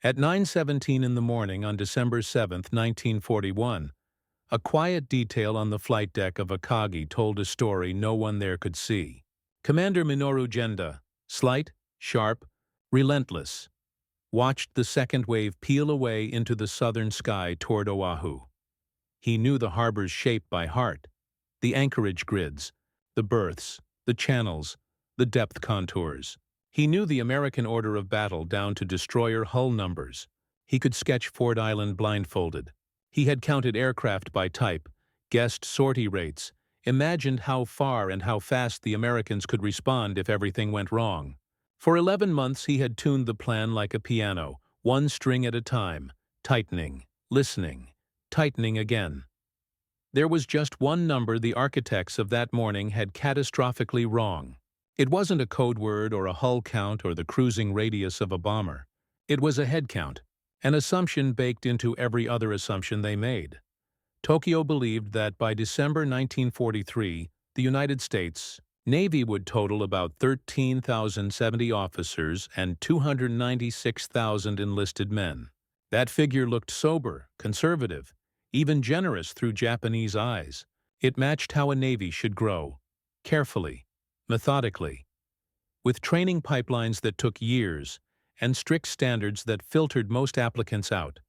At 9:17 in the morning on December 7, 1941, a quiet detail on the flight deck of Akagi told a story no one there could see. Commander Minoru Genda, slight, sharp, relentless, watched the second wave peel away into the southern sky toward Oahu. He knew the harbor's shape by heart, the anchorage grids, the berths, the channels, the depth contours. He knew the American order of battle down to destroyer hull numbers. He could sketch Ford Island blindfolded. He had counted aircraft by type, guessed sortie rates, imagined how far and how fast the Americans could respond if everything went wrong. For 11 months he had tuned the plan like a piano, one string at a time, tightening, listening, tightening again. There was just one number the architects of that morning had catastrophically wrong. It wasn't a code word or a hull count or the cruising radius of a bomber. It was a head count, an assumption baked into every other assumption they made. Tokyo believed that by December 1943, the United States Navy would total about 13,070 officers and 296,000 enlisted men. That figure looked sober, conservative, even generous through Japanese eyes. It matched how a Navy should grow, carefully, methodically, with training pipelines that took years and strict standards that filtered most applicants out.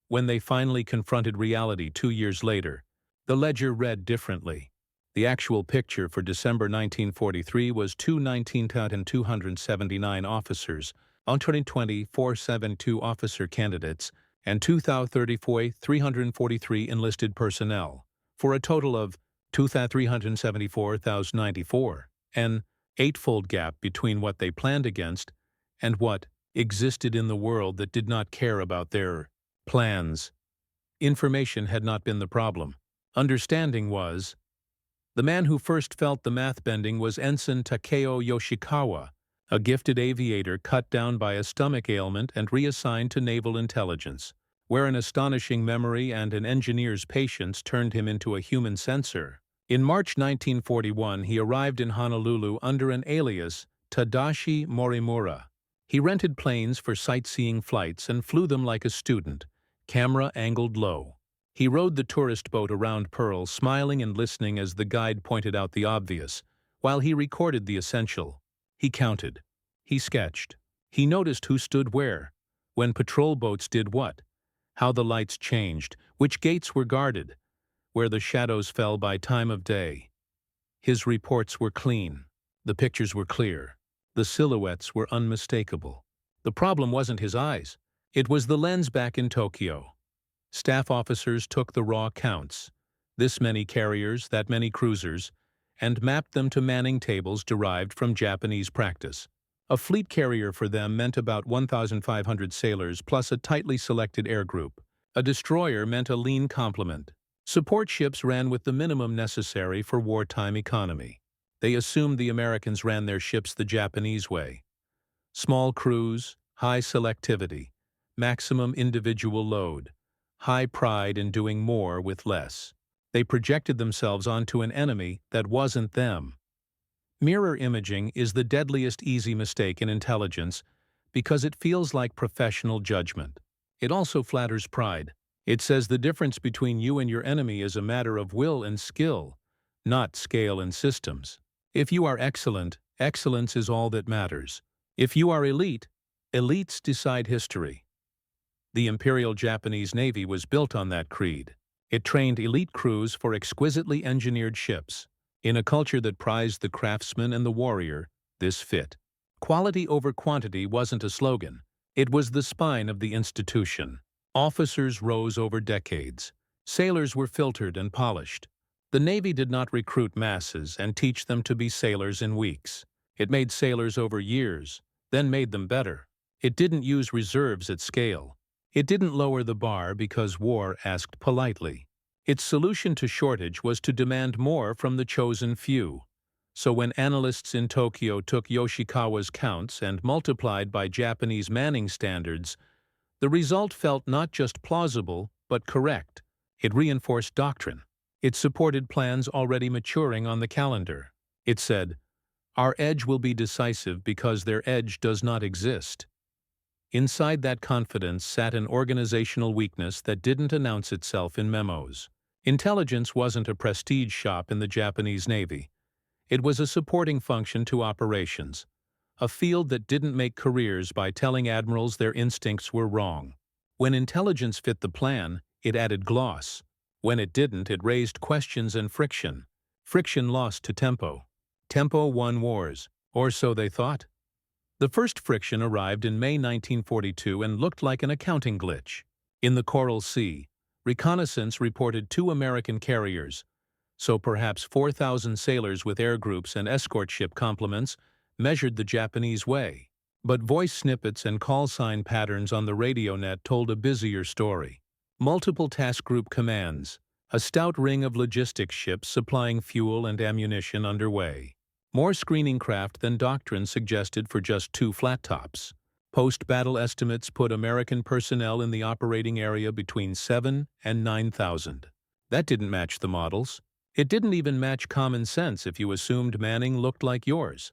When they finally confronted reality 2 years later, the ledger read differently. The actual picture for December 1943 was 219,279 officers, 472 officer candidates, and 2,034,343 enlisted personnel, for a total of 2,374,094, an eightfold gap between what they planned against and what existed in the world that did not care about their plans. Information had not been the problem. Understanding was. The man who first felt the math bending was Ensign Takeo Yoshikawa, a gifted aviator cut down by a stomach ailment and reassigned to naval intelligence, where an astonishing memory and an engineer's patience turned him into a human censor. In March 1941, he arrived in Honolulu under an alias, Tadashi Morimura. He rented planes for sightseeing flights and flew them like a student, camera angled low. He rowed the tourist boat around Pearl, smiling and listening as the guide pointed out the obvious, while he recorded the essential. He counted. He sketched. He noticed who stood where, when patrol boats did what, how the lights changed, which gates were guarded, where the shadows fell by time of day. His reports were clean. The pictures were clear. The silhouettes were unmistakable. The problem wasn't his eyes. It was the lens back in Tokyo. Staff officers took the raw counts, this many carriers, that many cruisers, and mapped them to manning tables derived from Japanese practice. A fleet carrier for them meant about 1,500 sailors plus a tightly selected air group. A destroyer meant a lean complement. Support ships ran with the minimum necessary for wartime economy. They assumed the Americans ran their ships the Japanese way. Small crews, high selectivity, maximum individual load, high pride in doing more with less. They projected themselves onto an enemy that wasn't them. Mirror imaging is the deadliest easy mistake in intelligence because it feels like professional judgment. It also flatters pride. It says the difference between you and your enemy is a matter of will and skill, not scale and systems. If you are excellent, excellence is all that matters. If you are elite, elites decide history. The Imperial Japanese Navy was built on that creed. It trained elite crews for exquisitely engineered ships. In a culture that prized the craftsman and the warrior, this fit. Quality over quantity wasn't a slogan. It was the spine of the institution. Officers rose over decades. Sailors were filtered and polished. The Navy did not recruit masses and teach them to be sailors in weeks. It made sailors over years, then made them better. It didn't use reserves at scale. It didn't lower the bar because war asked politely. Its solution to shortage was to demand more from the chosen few. So when analysts in Tokyo took Yoshikawa's counts and multiplied by Japanese manning standards, the result felt not just plausible, but correct. It reinforced doctrine. It supported plans already maturing on the calendar. It said, "Our edge will be decisive because their edge does not exist." Inside that confidence sat an organizational weakness that didn't announce itself in memos. Intelligence wasn't a prestige shop in the Japanese Navy. It was a supporting function to operations, a field that didn't make careers by telling admirals their instincts were wrong. When intelligence fit the plan, it added gloss. When it didn't, it raised questions and friction. Friction lost to tempo. Tempo won wars, or so they thought. The first friction arrived in May 1942 and looked like an accounting glitch. In the Coral Sea, reconnaissance reported 2 American carriers, so perhaps 4,000 sailors with air groups and escort ship complements measured the Japanese way. But voice snippets and call sign patterns on the radio net told a busier story. Multiple task group commands, a stout ring of logistics ships supplying fuel and ammunition underway. More screening craft than doctrine suggested for just 2 flat tops. Post-battle estimates put American personnel in the operating area between 7 and 9,000. That didn't match the models. It didn't even match common sense if you assumed Manning looked like yours.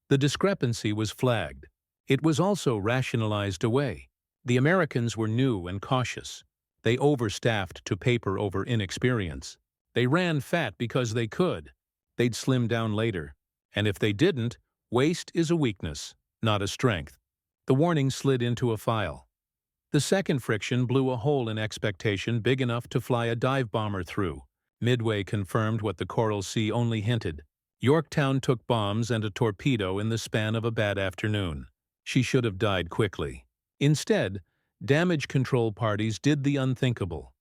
The discrepancy was flagged. It was also rationalized away. The Americans were new and cautious. They overstaffed to paper over inexperience. They ran fat because they could. They'd slim down later. And if they didn't, waste is a weakness, not a strength. The warning slid into a file. The second friction blew a hole in expectation big enough to fly a dive bomber through. Midway confirmed what the Coral Sea only hinted. Yorktown took bombs and a torpedo in the span of a bad afternoon. She should have died quickly. Instead, damage control parties did the unthinkable.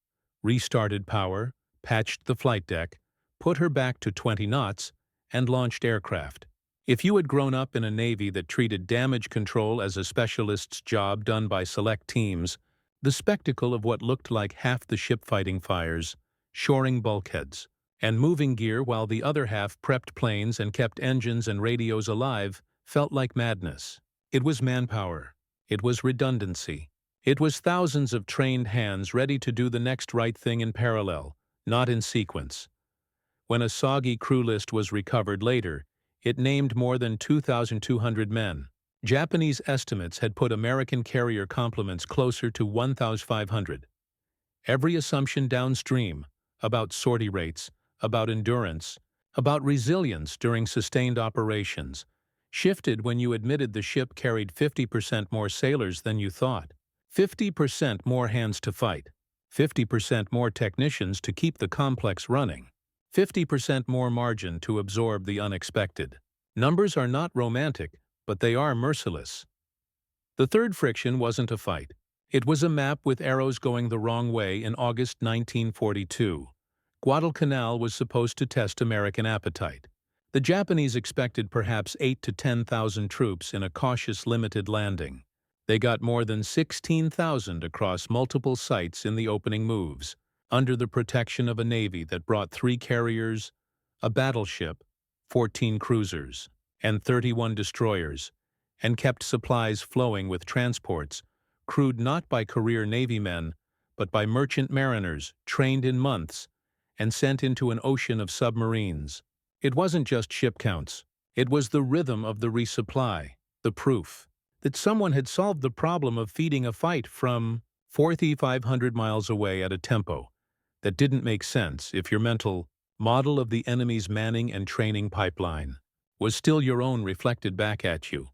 Restarted power, patched the flight deck, put her back to 20 knots, and launched aircraft. If you had grown up in a Navy that treated damage control as a specialist's job done by select teams, the spectacle of what looked like half the ship fighting fires, shoring bulkheads, and moving gear while the other half prepped planes and kept engines and radios alive felt like madness. It was manpower. It was redundancy. It was thousands of trained hands ready to do the next right thing in parallel, not in sequence. When a soggy crew list was recovered later, it named more than 2,200 men. Japanese estimates had put American carrier complements closer to 1,500. Every assumption downstream, about sortie rates, about endurance, about resilience during sustained operations, shifted when you admitted the ship carried 50% more sailors than you thought, 50% more hands to fight, 50% more technicians to keep the complex running, 50% more margin to absorb the unexpected. Numbers are not romantic, but they are merciless. The third friction wasn't a fight. It was a map with arrows going the wrong way in August 1942. Guadalcanal was supposed to test American appetite. The Japanese expected perhaps 8,000 to 10,000 troops in a cautious limited landing. They got more than 16,000 across multiple sites in the opening moves, under the protection of a Navy that brought 3 carriers, a battleship, 14 cruisers, and 31 destroyers, and kept supplies flowing with transports, crewed not by career Navy men, but by merchant mariners trained in months and sent into an ocean of submarines. It wasn't just ship counts. It was the rhythm of the resupply, the proof that someone had solved the problem of feeding a fight from 4,500 miles away at a tempo that didn't make sense if your mental model of the enemy's manning and training pipeline was still your own reflected back at you.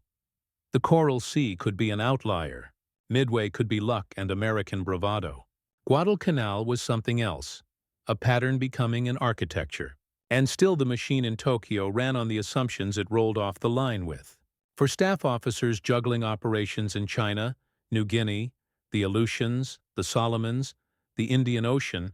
The Coral Sea could be an outlier. Midway could be luck and American bravado. Guadalcanal was something else, a pattern becoming an architecture. And still the machine in Tokyo ran on the assumptions it rolled off the line with. For staff officers juggling operations in China, New Guinea, the Aleutians, the Solomons, the Indian Ocean,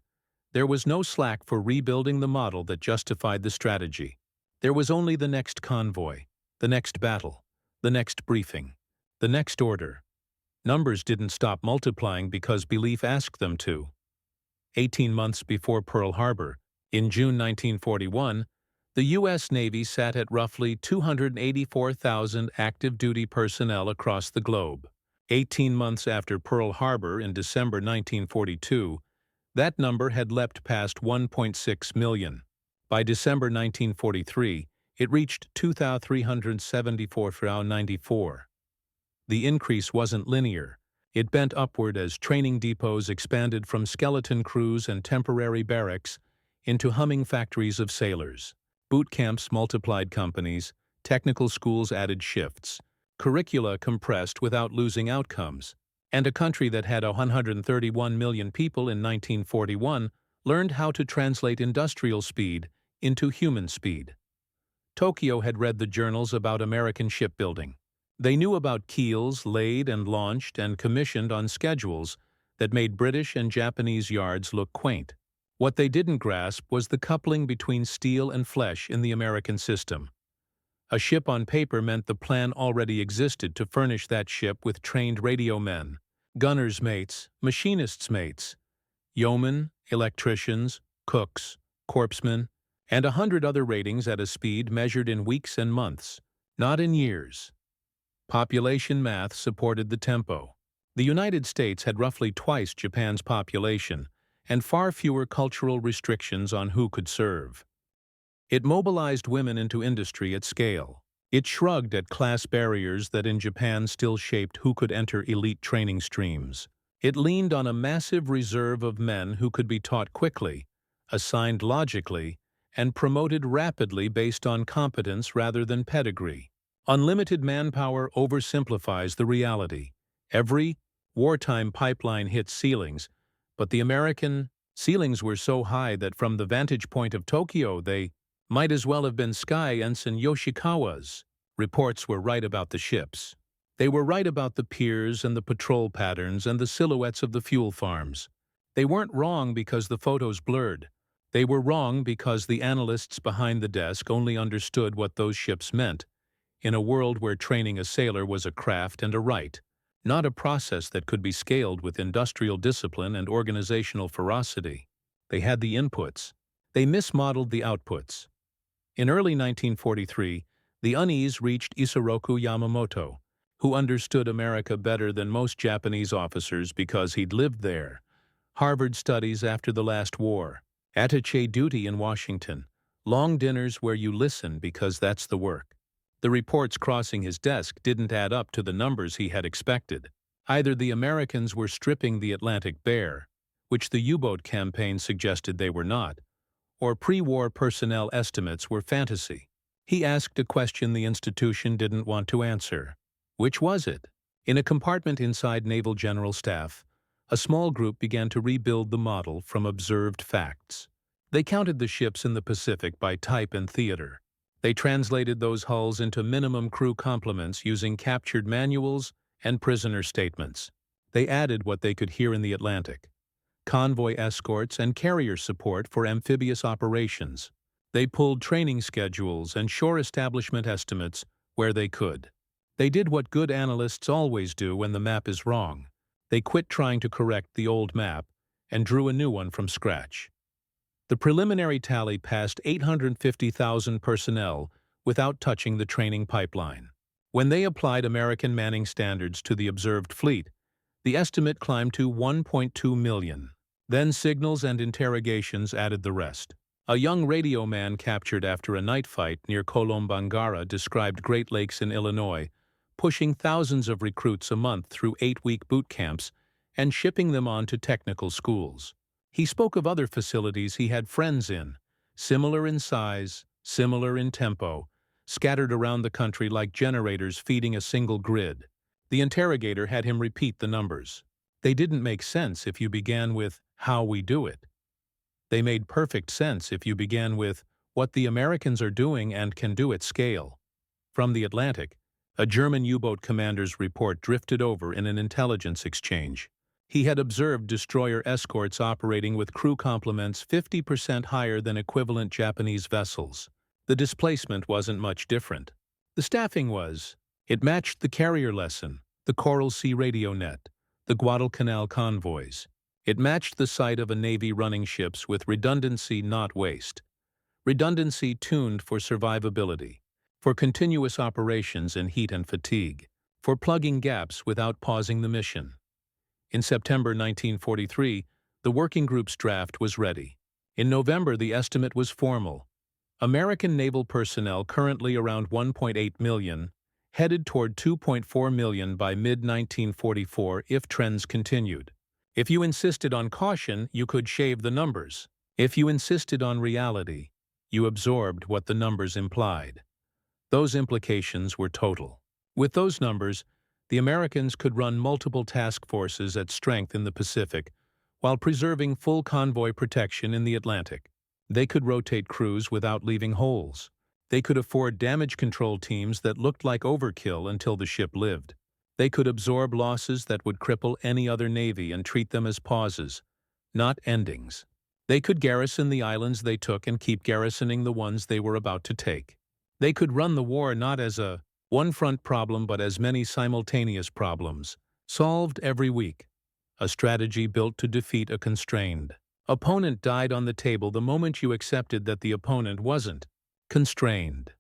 there was no slack for rebuilding the model that justified the strategy. There was only the next convoy, the next battle, the next briefing, the next order. Numbers didn't stop multiplying because belief asked them to. 18 months before Pearl Harbor, in June 1941, the U.S. Navy sat at roughly 284,000 active-duty personnel across the globe. 18 months after Pearl Harbor in December 1942, that number had leapt past 1.6 million. By December 1943, it reached 2,374,94. The increase wasn't linear. It bent upward as training depots expanded from skeleton crews and temporary barracks into humming factories of sailors. Boot camps multiplied companies, technical schools added shifts, curricula compressed without losing outcomes, and a country that had 131 million people in 1941 learned how to translate industrial speed into human speed. Tokyo had read the journals about American shipbuilding. They knew about keels laid and launched and commissioned on schedules that made British and Japanese yards look quaint. What they didn't grasp was the coupling between steel and flesh in the American system. A ship on paper meant the plan already existed to furnish that ship with trained radio men, gunners' mates, machinists' mates, yeomen, electricians, cooks, corpsmen, and 100 other ratings at a speed measured in weeks and months, not in years. Population math supported the tempo. The United States had roughly twice Japan's population and far fewer cultural restrictions on who could serve. It mobilized women into industry at scale. It shrugged at class barriers that in Japan still shaped who could enter elite training streams. It leaned on a massive reserve of men who could be taught quickly, assigned logically, and promoted rapidly based on competence rather than pedigree. Unlimited manpower oversimplifies the reality. Every wartime pipeline hit ceilings, but the American ceilings were so high that from the vantage point of Tokyo they might as well have been sky Ensign Yoshikawa's. Reports were right about the ships. They were right about the piers and the patrol patterns and the silhouettes of the fuel farms. They weren't wrong because the photos blurred. They were wrong because the analysts behind the desk only understood what those ships meant, in a world where training a sailor was a craft and a right, not a process that could be scaled with industrial discipline and organizational ferocity. They had the inputs. They mismodeled the outputs. In early 1943, the unease reached Isoroku Yamamoto, who understood America better than most Japanese officers because he'd lived there. Harvard studies after the last war, attaché duty in Washington, long dinners where you listen because that's the work. The reports crossing his desk didn't add up to the numbers he had expected. Either the Americans were stripping the Atlantic bare, which the U-boat campaign suggested they were not, or pre-war personnel estimates were fantasy. He asked a question the institution didn't want to answer. Which was it? In a compartment inside Naval General Staff, a small group began to rebuild the model from observed facts. They counted the ships in the Pacific by type and theater. They translated those hulls into minimum crew complements using captured manuals and prisoner statements. They added what they could hear in the Atlantic: convoy escorts and carrier support for amphibious operations. They pulled training schedules and shore establishment estimates where they could. They did what good analysts always do when the map is wrong. They quit trying to correct the old map and drew a new one from scratch. The preliminary tally passed 850,000 personnel without touching the training pipeline. When they applied American manning standards to the observed fleet, the estimate climbed to 1.2 million. Then signals and interrogations added the rest. A young radio man captured after a night fight near Kolombangara described Great Lakes in Illinois, pushing thousands of recruits a month through 8-week boot camps and shipping them on to technical schools. He spoke of other facilities he had friends in, similar in size, similar in tempo, scattered around the country like generators feeding a single grid. The interrogator had him repeat the numbers. They didn't make sense if you began with "how we do it." They made perfect sense if you began with what the Americans are doing and can do at scale. From the Atlantic, a German U-boat commander's report drifted over in an intelligence exchange. He had observed destroyer escorts operating with crew complements 50% higher than equivalent Japanese vessels. The displacement wasn't much different. The staffing was. It matched the carrier lesson, the Coral Sea radio net, the Guadalcanal convoys. It matched the sight of a Navy running ships with redundancy, not waste. Redundancy tuned for survivability, for continuous operations in heat and fatigue, for plugging gaps without pausing the mission. In September 1943, the working group's draft was ready. In November, the estimate was formal. American naval personnel currently around 1.8 million, headed toward 2.4 million by mid-1944 if trends continued. If you insisted on caution, you could shave the numbers. If you insisted on reality, you absorbed what the numbers implied. Those implications were total. With those numbers, the Americans could run multiple task forces at strength in the Pacific while preserving full convoy protection in the Atlantic. They could rotate crews without leaving holes. They could afford damage control teams that looked like overkill until the ship lived. They could absorb losses that would cripple any other navy and treat them as pauses, not endings. They could garrison the islands they took and keep garrisoning the ones they were about to take. They could run the war not as a one-front problem but as many simultaneous problems, solved every week. A strategy built to defeat a constrained opponent died on the table the moment you accepted that the opponent wasn't constrained.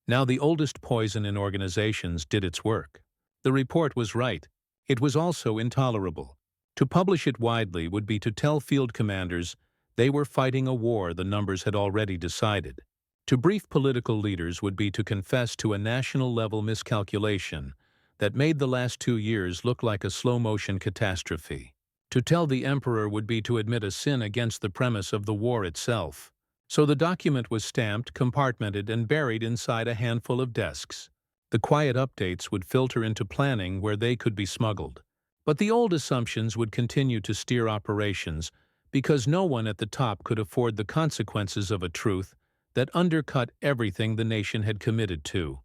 Now the oldest poison in organizations did its work. The report was right. It was also intolerable. To publish it widely would be to tell field commanders they were fighting a war the numbers had already decided. To brief political leaders would be to confess to a national-level miscalculation that made the last 2 years look like a slow-motion catastrophe. To tell the emperor would be to admit a sin against the premise of the war itself. So the document was stamped, compartmented, and buried inside a handful of desks. The quiet updates would filter into planning where they could be smuggled. But the old assumptions would continue to steer operations because no one at the top could afford the consequences of a truth that undercut everything the nation had committed to.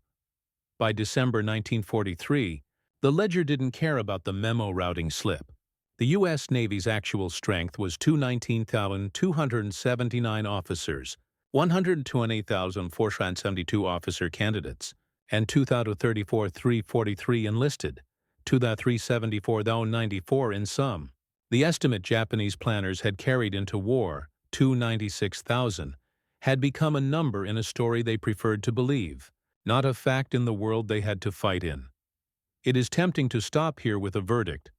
By December 1943, the ledger didn't care about the memo routing slip. The U.S. Navy's actual strength was 219,279 officers, 128,472 officer candidates, and 2,034,343 enlisted, 2,374,094 in sum. The estimate Japanese planners had carried into war, 296,000, had become a number in a story they preferred to believe, not a fact in the world they had to fight in. It is tempting to stop here with a verdict.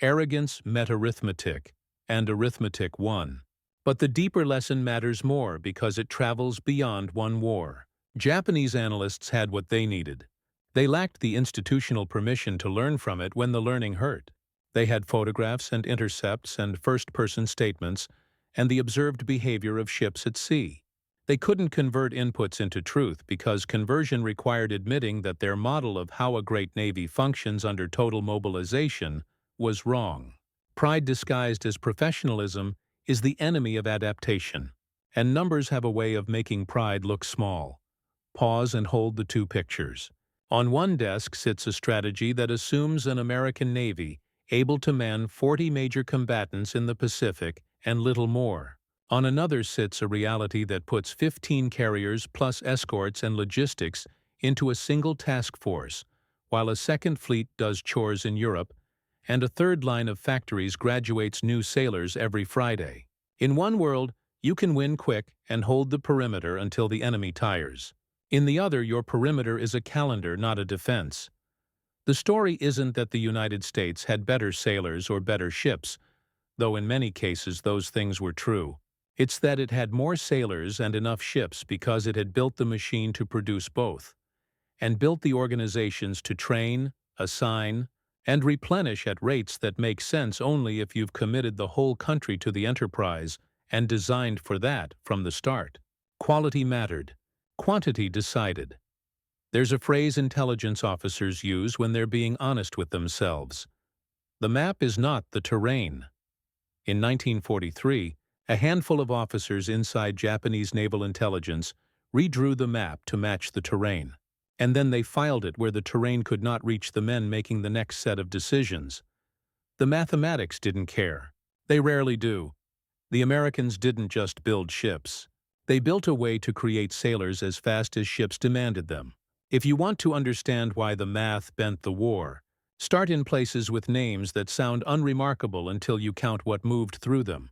Arrogance met arithmetic, and arithmetic won. But the deeper lesson matters more because it travels beyond one war. Japanese analysts had what they needed. They lacked the institutional permission to learn from it when the learning hurt. They had photographs and intercepts and first-person statements and the observed behavior of ships at sea. They couldn't convert inputs into truth because conversion required admitting that their model of how a great navy functions under total mobilization was wrong. Pride disguised as professionalism is the enemy of adaptation, and numbers have a way of making pride look small. Pause and hold the two pictures. On one desk sits a strategy that assumes an American Navy able to man 40 major combatants in the Pacific and little more. On another sits a reality that puts 15 carriers plus escorts and logistics into a single task force, while a second fleet does chores in Europe, and a third line of factories graduates new sailors every Friday. In one world, you can win quick and hold the perimeter until the enemy tires. In the other, your perimeter is a calendar, not a defense. The story isn't that the United States had better sailors or better ships, though in many cases those things were true. It's that it had more sailors and enough ships because it had built the machine to produce both, and built the organizations to train, assign, and replenish at rates that make sense only if you've committed the whole country to the enterprise and designed for that from the start. Quality mattered. Quantity decided. There's a phrase intelligence officers use when they're being honest with themselves. The map is not the terrain. In 1943, a handful of officers inside Japanese naval intelligence redrew the map to match the terrain. And then they filed it where the terrain could not reach the men making the next set of decisions. The mathematics didn't care. They rarely do. The Americans didn't just build ships. They built a way to create sailors as fast as ships demanded them. If you want to understand why the math bent the war, start in places with names that sound unremarkable until you count what moved through them.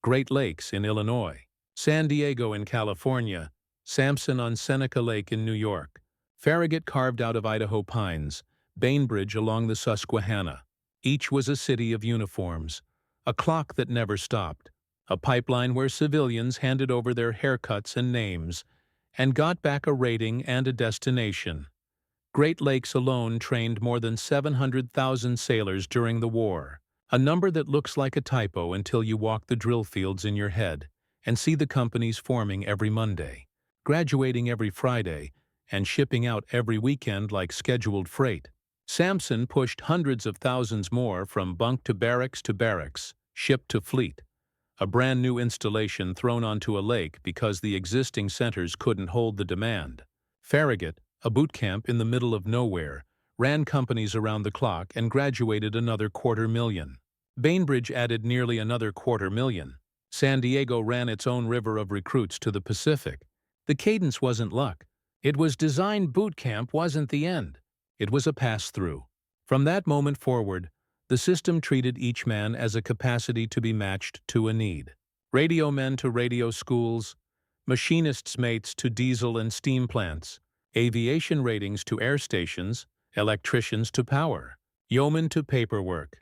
Great Lakes in Illinois, San Diego in California, Sampson on Seneca Lake in New York, Farragut carved out of Idaho pines, Bainbridge along the Susquehanna. Each was a city of uniforms, a clock that never stopped, a pipeline where civilians handed over their haircuts and names, and got back a rating and a destination. Great Lakes alone trained more than 700,000 sailors during the war, a number that looks like a typo until you walk the drill fields in your head and see the companies forming every Monday, graduating every Friday, and shipping out every weekend like scheduled freight. Samson pushed hundreds of thousands more from bunk to barracks, ship to fleet, a brand new installation thrown onto a lake because the existing centers couldn't hold the demand. Farragut, a boot camp in the middle of nowhere, ran companies around the clock and graduated another 250,000. Bainbridge added nearly another 250,000. San Diego ran its own river of recruits to the Pacific. The cadence wasn't luck. It was designed. Boot camp wasn't the end. It was a pass-through. From that moment forward, the system treated each man as a capacity to be matched to a need. Radio men to radio schools, machinists' mates to diesel and steam plants, aviation ratings to air stations, electricians to power, yeomen to paperwork.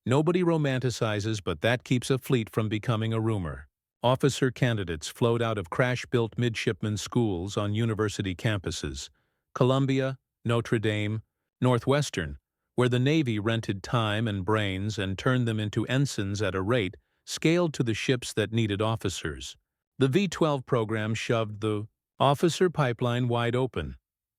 Nobody romanticizes, but that keeps a fleet from becoming a rumor. Officer candidates flowed out of crash-built midshipman schools on university campuses, Columbia, Notre Dame, Northwestern, where the Navy rented time and brains and turned them into ensigns at a rate scaled to the ships that needed officers. The V-12 program shoved the officer pipeline wide open.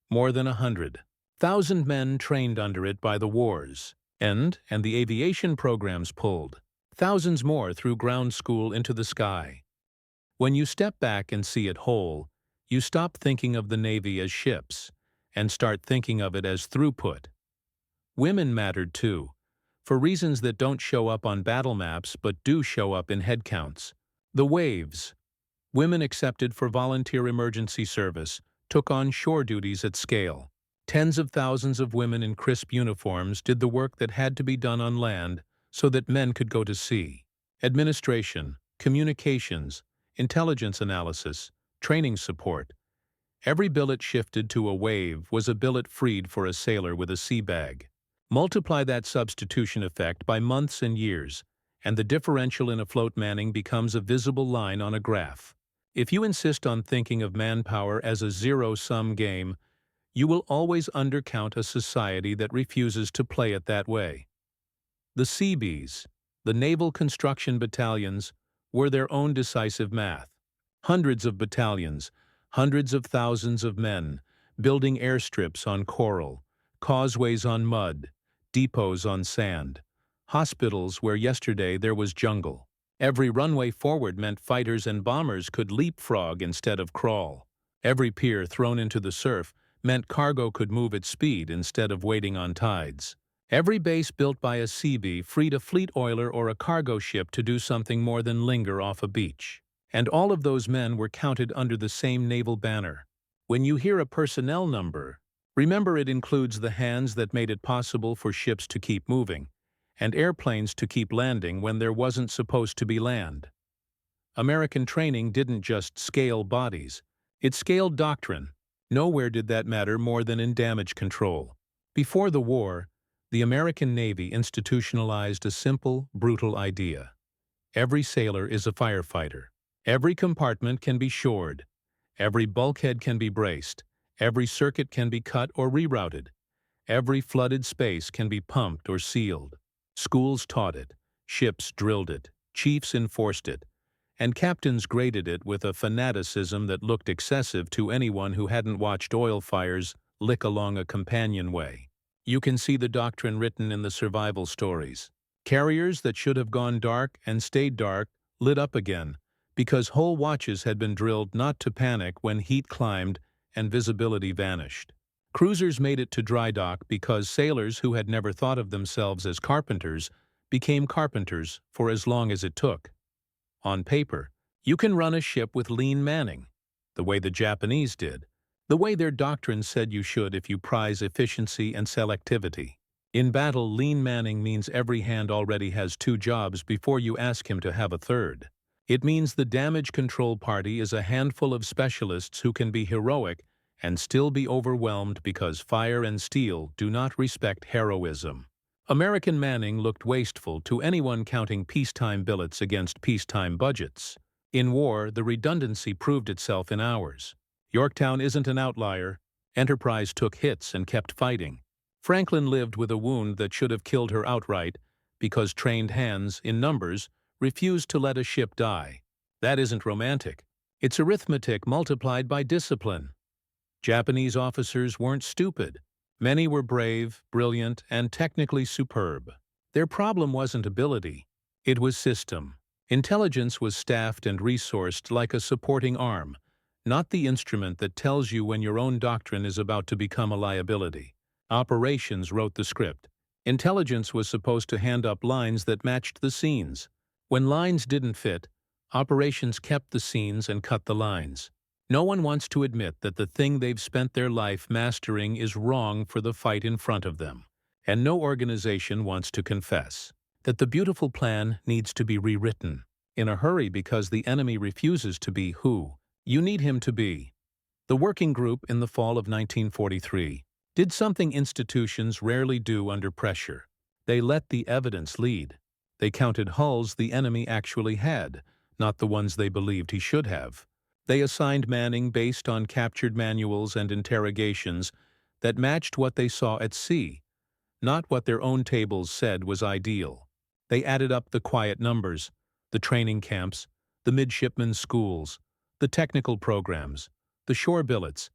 More than 100,000 men trained under it by the wars, and the aviation programs pulled thousands more through ground school into the sky. When you step back and see it whole, you stop thinking of the Navy as ships and start thinking of it as throughput. Women mattered too, for reasons that don't show up on battle maps but do show up in headcounts. The waves. Women accepted for volunteer emergency service took on shore duties at scale. Tens of thousands of women in crisp uniforms did the work that had to be done on land so that men could go to sea. Administration, communications, intelligence analysis, training support. Every billet shifted to a wave was a billet freed for a sailor with a sea bag. Multiply that substitution effect by months and years, and the differential in afloat manning becomes a visible line on a graph. If you insist on thinking of manpower as a zero-sum game, you will always undercount a society that refuses to play it that way. The Seabees, the naval construction battalions, were their own decisive math. Hundreds of battalions, hundreds of thousands of men, building airstrips on coral, causeways on mud, depots on sand, hospitals where yesterday there was jungle. Every runway forward meant fighters and bombers could leapfrog instead of crawl. Every pier thrown into the surf meant cargo could move at speed instead of waiting on tides. Every base built by a Seabee freed a fleet oiler or a cargo ship to do something more than linger off a beach. And all of those men were counted under the same naval banner. When you hear a personnel number, remember it includes the hands that made it possible for ships to keep moving, and airplanes to keep landing when there wasn't supposed to be land. American training didn't just scale bodies, it scaled doctrine. Nowhere did that matter more than in damage control. Before the war, the American Navy institutionalized a simple, brutal idea. Every sailor is a firefighter. Every compartment can be shored. Every bulkhead can be braced. Every circuit can be cut or rerouted. Every flooded space can be pumped or sealed. Schools taught it. Ships drilled it. Chiefs enforced it. And captains graded it with a fanaticism that looked excessive to anyone who hadn't watched oil fires lick along a companionway. You can see the doctrine written in the survival stories. Carriers that should have gone dark and stayed dark lit up again, because whole watches had been drilled not to panic when heat climbed and visibility vanished. Cruisers made it to dry dock because sailors who had never thought of themselves as carpenters became carpenters for as long as it took. On paper, you can run a ship with lean manning, the way the Japanese did, the way their doctrine said you should if you prize efficiency and selectivity. In battle, lean manning means every hand already has 2 jobs before you ask him to have a third. It means the damage control party is a handful of specialists who can be heroic and still be overwhelmed because fire and steel do not respect heroism. American manning looked wasteful to anyone counting peacetime billets against peacetime budgets. In war, the redundancy proved itself in hours. Yorktown isn't an outlier. Enterprise took hits and kept fighting. Franklin lived with a wound that should have killed her outright because trained hands, in numbers, refused to let a ship die. That isn't romantic. It's arithmetic multiplied by discipline. Japanese officers weren't stupid. Many were brave, brilliant, and technically superb. Their problem wasn't ability. It was system. Intelligence was staffed and resourced like a supporting arm, not the instrument that tells you when your own doctrine is about to become a liability. Operations wrote the script. Intelligence was supposed to hand up lines that matched the scenes. When lines didn't fit, operations kept the scenes and cut the lines. No one wants to admit that the thing they've spent their life mastering is wrong for the fight in front of them. And no organization wants to confess that the beautiful plan needs to be rewritten in a hurry because the enemy refuses to be who you need him to be. The working group in the fall of 1943 did something institutions rarely do under pressure. They let the evidence lead. They counted hulls the enemy actually had, not the ones they believed he should have. They assigned manning based on captured manuals and interrogations that matched what they saw at sea, not what their own tables said was ideal. They added up the quiet numbers, the training camps, the midshipmen's schools, the technical programs, the shore billets,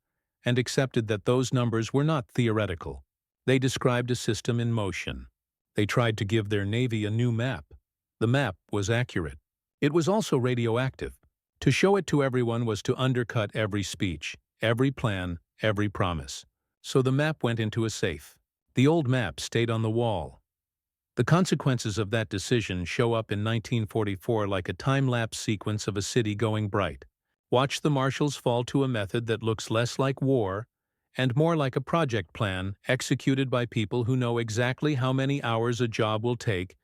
and accepted that those numbers were not theoretical. They described a system in motion. They tried to give their Navy a new map. The map was accurate. It was also radioactive. To show it to everyone was to undercut every speech, every plan, every promise. So the map went into a safe. The old map stayed on the wall. The consequences of that decision show up in 1944 like a time-lapse sequence of a city going bright. Watch the marshals fall to a method that looks less like war and more like a project plan executed by people who know exactly how many hours a job will take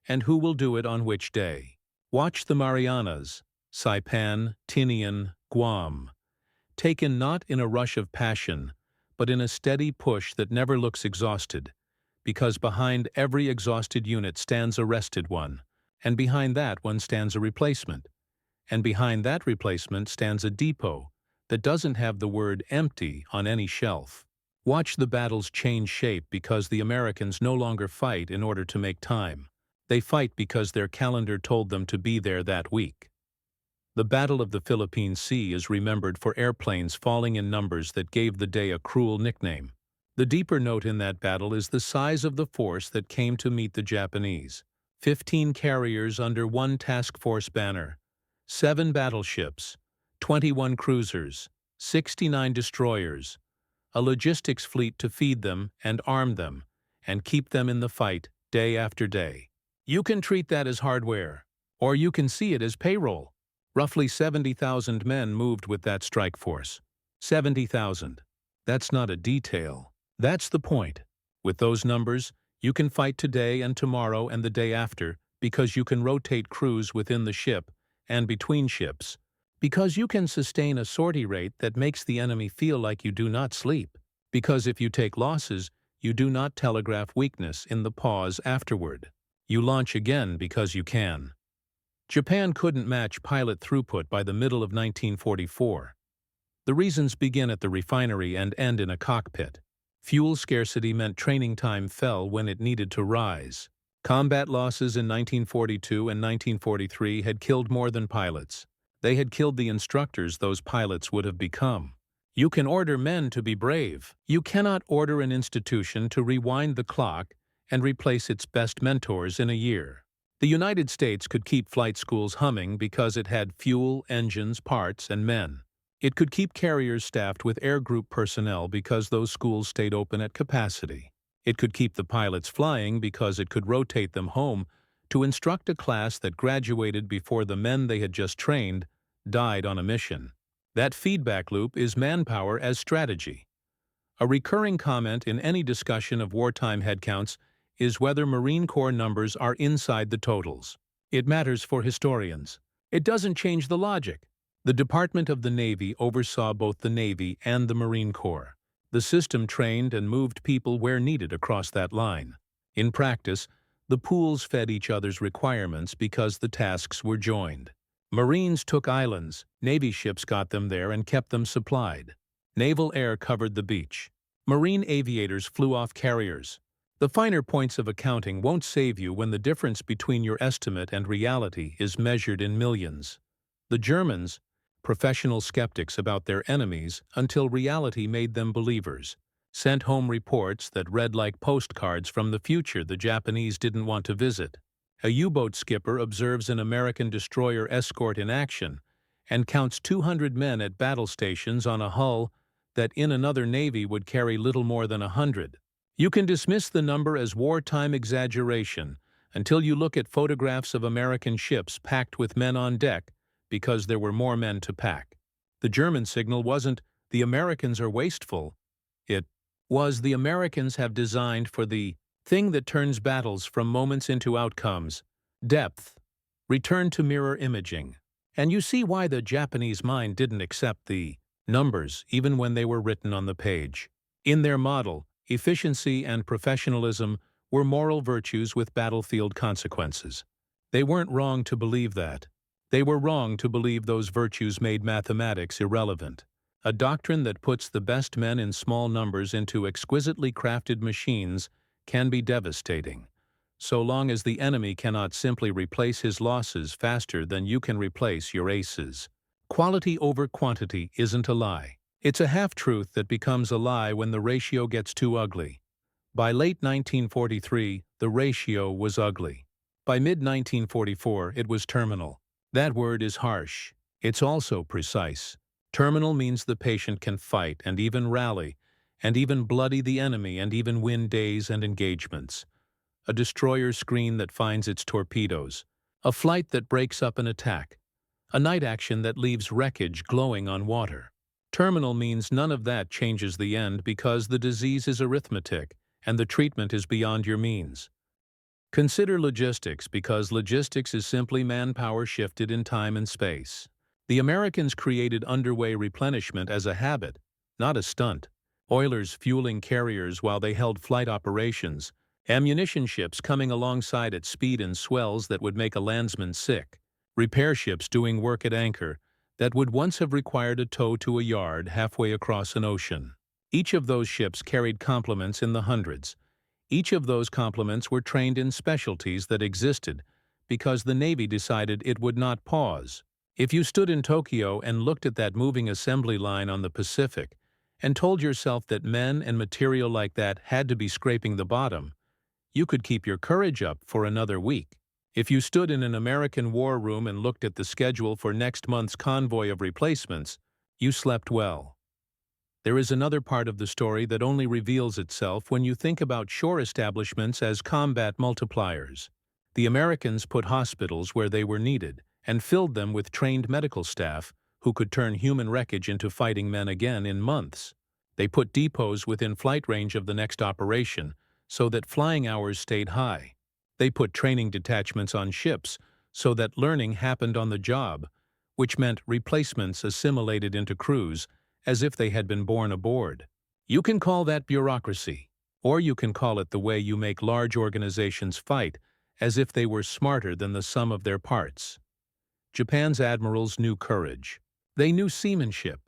and who will do it on which day. Watch the Marianas, Saipan, Tinian, Guam, taken not in a rush of passion, but in a steady push that never looks exhausted, because behind every exhausted unit stands a rested one, and behind that one stands a replacement. And behind that replacement stands a depot that doesn't have the word empty on any shelf. Watch the battles change shape because the Americans no longer fight in order to make time. They fight because their calendar told them to be there that week. The Battle of the Philippine Sea is remembered for airplanes falling in numbers that gave the day a cruel nickname. The deeper note in that battle is the size of the force that came to meet the Japanese. 15 carriers under one task force banner, 7 battleships, 21 cruisers, 69 destroyers, a logistics fleet to feed them and arm them, and keep them in the fight day after day. You can treat that as hardware, or you can see it as payroll. Roughly 70,000 men moved with that strike force. 70,000. That's not a detail. That's the point. With those numbers, you can fight today and tomorrow and the day after because you can rotate crews within the ship and between ships, because you can sustain a sortie rate that makes the enemy feel like you do not sleep, because if you take losses, you do not telegraph weakness in the pause afterward. You launch again because you can. Japan couldn't match pilot throughput by the middle of 1944. The reasons begin at the refinery and end in a cockpit. Fuel scarcity meant training time fell when it needed to rise. Combat losses in 1942 and 1943 had killed more than pilots. They had killed the instructors those pilots would have become. You can order men to be brave. You cannot order an institution to rewind the clock and replace its best mentors in a year. The United States could keep flight schools humming because it had fuel, engines, parts, and men. It could keep carriers staffed with air group personnel because those schools stayed open at capacity. It could keep the pilots flying because it could rotate them home to instruct a class that graduated before the men they had just trained died on a mission. That feedback loop is manpower as strategy. A recurring comment in any discussion of wartime headcounts is whether Marine Corps numbers are inside the totals. It matters for historians. It doesn't change the logic. The Department of the Navy oversaw both the Navy and the Marine Corps. The system trained and moved people where needed across that line. In practice, the pools fed each other's requirements because the tasks were joined. Marines took islands, Navy ships got them there and kept them supplied. Naval air covered the beach. Marine aviators flew off carriers. The finer points of accounting won't save you when the difference between your estimate and reality is measured in millions. The Germans, professional skeptics about their enemies until reality made them believers, sent home reports that read like postcards from the future the Japanese didn't want to visit. A U-boat skipper observes an American destroyer escort in action and counts 200 men at battle stations on a hull that in another navy would carry little more than 100. You can dismiss the number as wartime exaggeration until you look at photographs of American ships packed with men on deck because there were more men to pack. The German signal wasn't, "The Americans are wasteful." It was, "The Americans have designed for the thing that turns battles from moments into outcomes, depth, return to mirror imaging." And you see why the Japanese mind didn't accept the numbers even when they were written on the page. In their model, efficiency and professionalism were moral virtues with battlefield consequences. They weren't wrong to believe that. They were wrong to believe those virtues made mathematics irrelevant. A doctrine that puts the best men in small numbers into exquisitely crafted machines can be devastating, so long as the enemy cannot simply replace his losses faster than you can replace your aces. Quality over quantity isn't a lie. It's a half-truth that becomes a lie when the ratio gets too ugly. By late 1943, the ratio was ugly. By mid-1944, it was terminal. That word is harsh. It's also precise. Terminal means the patient can fight and even rally, and even bloody the enemy and even win days and engagements. A destroyer screen that finds its torpedoes. A flight that breaks up an attack. A night action that leaves wreckage glowing on water. Terminal means none of that changes the end because the disease is arithmetic and the treatment is beyond your means. Consider logistics because logistics is simply manpower shifted in time and space. The Americans created underway replenishment as a habit, not a stunt. Oilers fueling carriers while they held flight operations, ammunition ships coming alongside at speed and swells that would make a landsman sick, repair ships doing work at anchor that would once have required a tow to a yard halfway across an ocean. Each of those ships carried complements in the hundreds. Each of those complements were trained in specialties that existed because the Navy decided it would not pause. If you stood in Tokyo and looked at that moving assembly line on the Pacific and told yourself that men and material like that had to be scraping the bottom, you could keep your courage up for another week. If you stood in an American war room and looked at the schedule for next month's convoy of replacements, you slept well. There is another part of the story that only reveals itself when you think about shore establishments as combat multipliers. The Americans put hospitals where they were needed and filled them with trained medical staff who could turn human wreckage into fighting men again in months. They put depots within flight range of the next operation so that flying hours stayed high. They put training detachments on ships so that learning happened on the job, which meant replacements assimilated into crews as if they had been born aboard. You can call that bureaucracy, or you can call it the way you make large organizations fight as if they were smarter than the sum of their parts. Japan's admirals knew courage. They knew seamanship.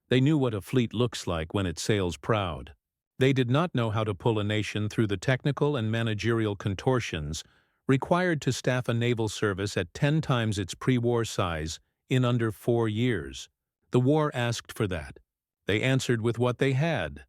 They knew what a fleet looks like when it sails proud. They did not know how to pull a nation through the technical and managerial contortions required to staff a naval service at 10 times its pre-war size in under 4 years. The war asked for that. They answered with what they had.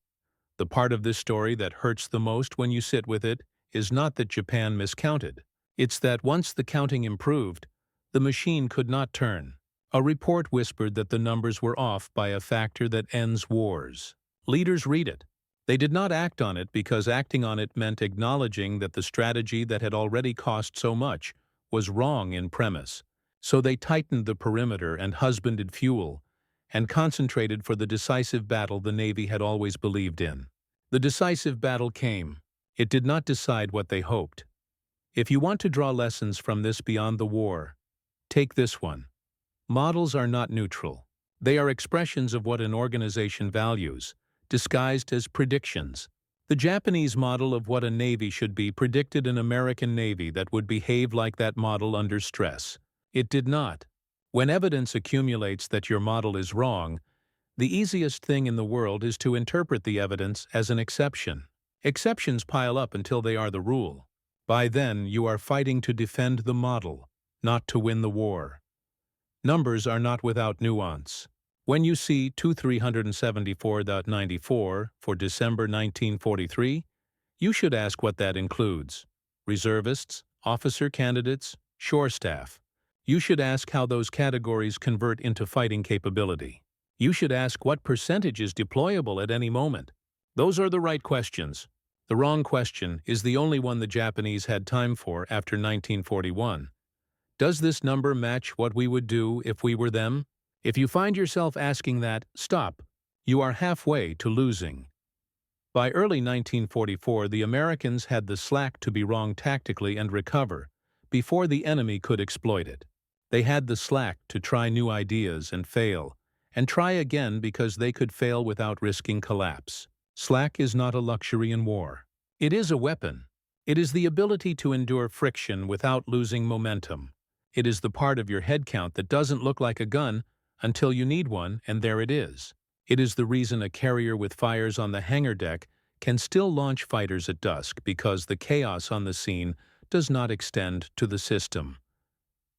The part of this story that hurts the most when you sit with it is not that Japan miscounted. It's that once the counting improved, the machine could not turn. A report whispered that the numbers were off by a factor that ends wars. Leaders read it. They did not act on it because acting on it meant acknowledging that the strategy that had already cost so much was wrong in premise. So they tightened the perimeter and husbanded fuel, and concentrated for the decisive battle the Navy had always believed in. The decisive battle came. It did not decide what they hoped. If you want to draw lessons from this beyond the war, take this one. Models are not neutral. They are expressions of what an organization values, disguised as predictions. The Japanese model of what a Navy should be predicted an American Navy that would behave like that model under stress. It did not. When evidence accumulates that your model is wrong, The easiest thing in the world is to interpret the evidence as an exception. Exceptions pile up until they are the rule. By then, you are fighting to defend the model, not to win the war. Numbers are not without nuance. When you see 2374.94 for December 1943, you should ask what that includes. Reservists, officer candidates, shore staff. You should ask how those categories convert into fighting capability. You should ask what percentage is deployable at any moment. Those are the right questions. The wrong question is the only one the Japanese had time for after 1941. Does this number match what we would do if we were them? If you find yourself asking that, stop. You are halfway to losing. By early 1944, the Americans had the slack to be wrong tactically and recover, before the enemy could exploit it. They had the slack to try new ideas and fail, and try again because they could fail without risking collapse. Slack is not a luxury in war. It is a weapon. It is the ability to endure friction without losing momentum. It is the part of your head count that doesn't look like a gun until you need one, and there it is. It is the reason a carrier with fires on the hangar deck can still launch fighters at dusk, because the chaos on the scene does not extend to the system.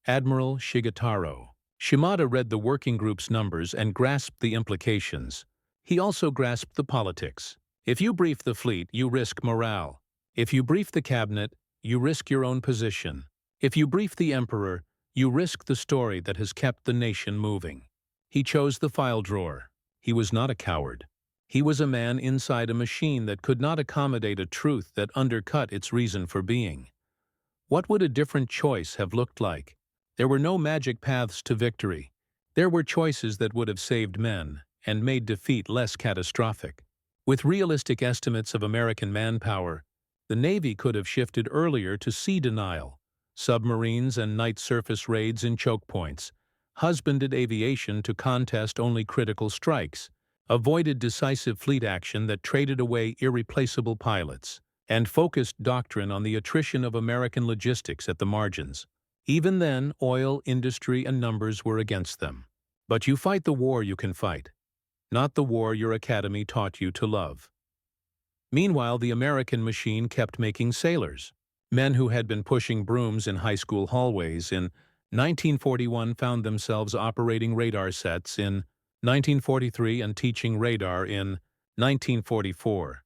Admiral Shigetaro. Shimada read the working group's numbers and grasped the implications. He also grasped the politics. If you brief the fleet, you risk morale. If you brief the cabinet, you risk your own position. If you brief the emperor, you risk the story that has kept the nation moving. He chose the file drawer. He was not a coward. He was a man inside a machine that could not accommodate a truth that undercut its reason for being. What would a different choice have looked like? There were no magic paths to victory. There were choices that would have saved men and made defeat less catastrophic. With realistic estimates of American manpower, the Navy could have shifted earlier to sea denial, submarines and night surface raids in choke points, husbanded aviation to contest only critical strikes, avoided decisive fleet action that traded away irreplaceable pilots, and focused doctrine on the attrition of American logistics at the margins. Even then, oil, industry, and numbers were against them. But you fight the war you can fight, not the war your academy taught you to love. Meanwhile, the American machine kept making sailors. Men who had been pushing brooms in high school hallways in 1941 found themselves operating radar sets in 1943 and teaching radar in 1944.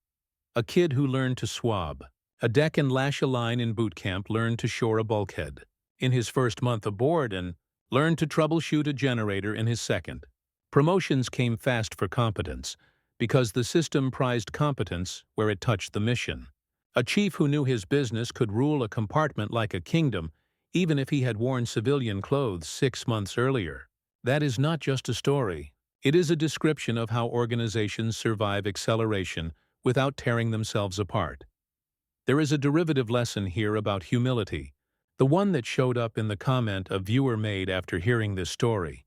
A kid who learned to swab, a deck and lash a line in boot camp learned to shore a bulkhead in his first month aboard and learned to troubleshoot a generator in his second. Promotions came fast for competence, because the system prized competence where it touched the mission. A chief who knew his business could rule a compartment like a kingdom, even if he had worn civilian clothes 6 months earlier. That is not just a story. It is a description of how organizations survive acceleration without tearing themselves apart. There is a derivative lesson here about humility, the one that showed up in the comment a viewer made after hearing this story.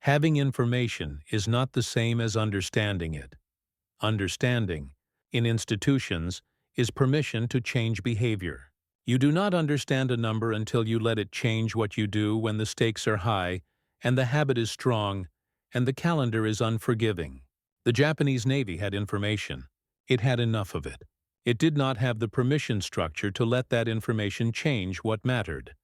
Having information is not the same as understanding it. Understanding, in institutions, is permission to change behavior. You do not understand a number until you let it change what you do when the stakes are high, and the habit is strong, and the calendar is unforgiving. The Japanese Navy had information. It had enough of it. It did not have the permission structure to let that information change what mattered.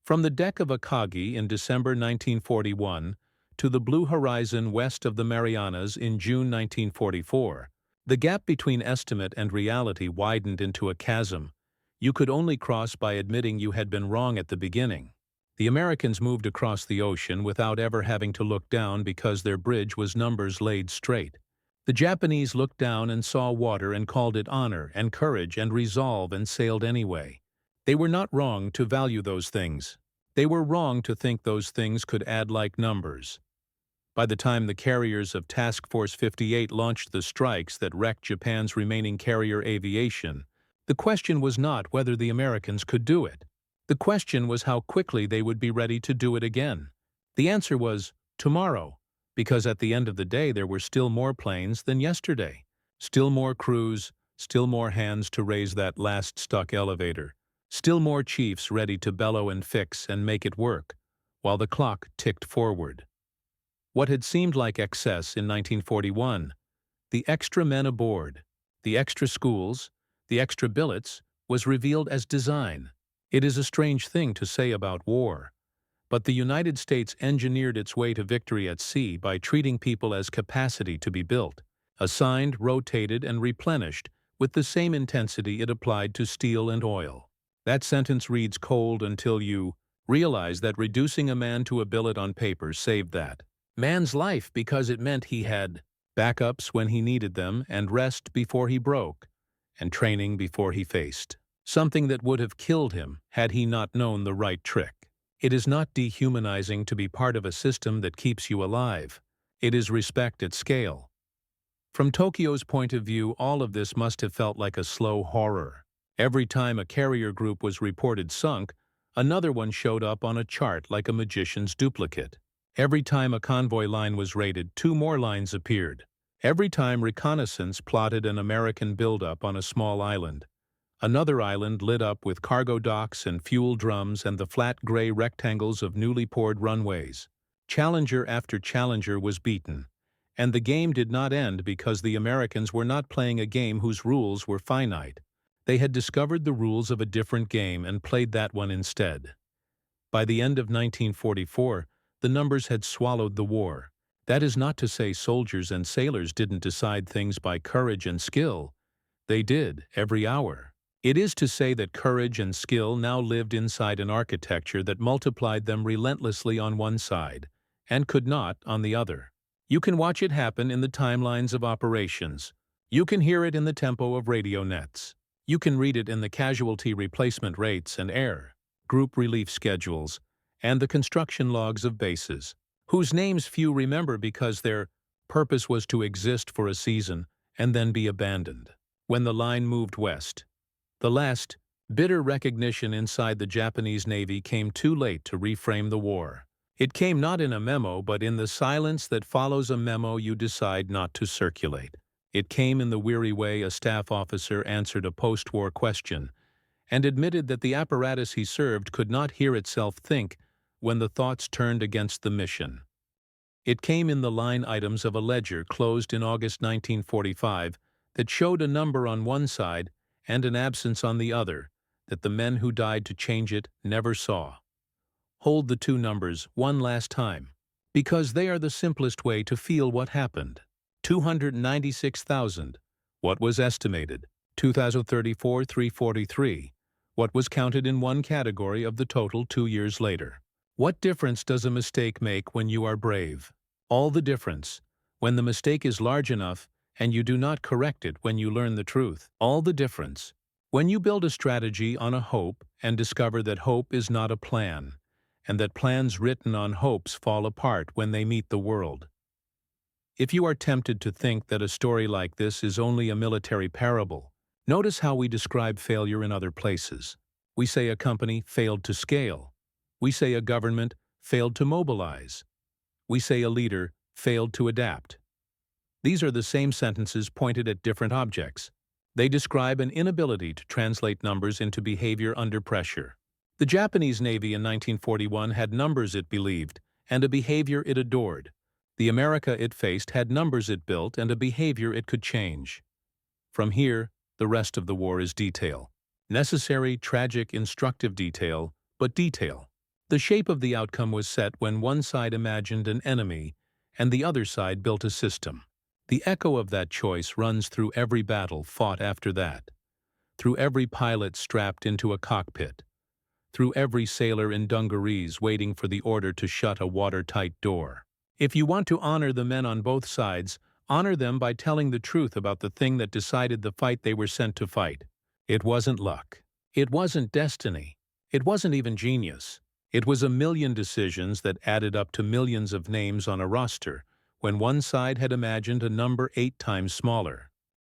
From the deck of a Kagi in December 1941 to the blue horizon west of the Marianas in June 1944, the gap between estimate and reality widened into a chasm you could only cross by admitting you had been wrong at the beginning. The Americans moved across the ocean without ever having to look down because their bridge was numbers laid straight. The Japanese looked down and saw water and called it honor and courage and resolve and sailed anyway. They were not wrong to value those things. They were wrong to think those things could add like numbers. By the time the carriers of Task Force 58 launched the strikes that wrecked Japan's remaining carrier aviation, the question was not whether the Americans could do it. The question was how quickly they would be ready to do it again. The answer was tomorrow, because at the end of the day there were still more planes than yesterday, still more crews, still more hands to raise that last stuck elevator, still more chiefs ready to bellow and fix and make it work, while the clock ticked forward. What had seemed like excess in 1941, the extra men aboard, the extra schools, the extra billets, was revealed as design. It is a strange thing to say about war, but the United States engineered its way to victory at sea by treating people as capacity to be built, assigned, rotated, and replenished with the same intensity it applied to steel and oil. That sentence reads cold until you realize that reducing a man to a billet on paper saved that man's life because it meant he had backups when he needed them and rest before he broke, and training before he faced something that would have killed him had he not known the right trick. It is not dehumanizing to be part of a system that keeps you alive. It is respect at scale. From Tokyo's point of view, all of this must have felt like a slow horror. Every time a carrier group was reported sunk, another one showed up on a chart like a magician's duplicate. Every time a convoy line was raided, two more lines appeared. Every time reconnaissance plotted an American buildup on a small island, another island lit up with cargo docks and fuel drums and the flat gray rectangles of newly poured runways. Challenger after challenger was beaten, and the game did not end because the Americans were not playing a game whose rules were finite. They had discovered the rules of a different game and played that one instead. By the end of 1944, the numbers had swallowed the war. That is not to say soldiers and sailors didn't decide things by courage and skill. They did, every hour. It is to say that courage and skill now lived inside an architecture that multiplied them relentlessly on one side, and could not on the other. You can watch it happen in the timelines of operations. You can hear it in the tempo of radio nets. You can read it in the casualty replacement rates and air, group relief schedules, and the construction logs of bases, whose names few remember because their purpose was to exist for a season and then be abandoned. When the line moved west, the last, bitter recognition inside the Japanese Navy came too late to reframe the war. It came not in a memo, but in the silence that follows a memo you decide not to circulate. It came in the weary way a staff officer answered a post-war question and admitted that the apparatus he served could not hear itself think when the thoughts turned against the mission. It came in the line items of a ledger closed in August 1945 that showed a number on one side and an absence on the other that the men who died to change it never saw. Hold the two numbers one last time, because they are the simplest way to feel what happened. 296,000. What was estimated? 2,034,343. What was counted in one category of the total 2 years later? What difference does a mistake make when you are brave? All the difference. When the mistake is large enough and you do not correct it when you learn the truth. All the difference. When you build a strategy on a hope and discover that hope is not a plan, and that plans written on hopes fall apart when they meet the world. If you are tempted to think that a story like this is only a military parable, notice how we describe failure in other places. We say a company failed to scale. We say a government failed to mobilize. We say a leader failed to adapt. These are the same sentences pointed at different objects. They describe an inability to translate numbers into behavior under pressure. The Japanese Navy in 1941 had numbers it believed and a behavior it adored. The America it faced had numbers it built and a behavior it could change. From here, the rest of the war is detail. Necessary, tragic, instructive detail, but detail. The shape of the outcome was set when one side imagined an enemy and the other side built a system. The echo of that choice runs through every battle fought after that, through every pilot strapped into a cockpit, through every sailor in dungarees waiting for the order to shut a watertight door. If you want to honor the men on both sides, honor them by telling the truth about the thing that decided the fight they were sent to fight. It wasn't luck. It wasn't destiny. It wasn't even genius. It was a million decisions that added up to millions of names on a roster when one side had imagined a number 8 times smaller.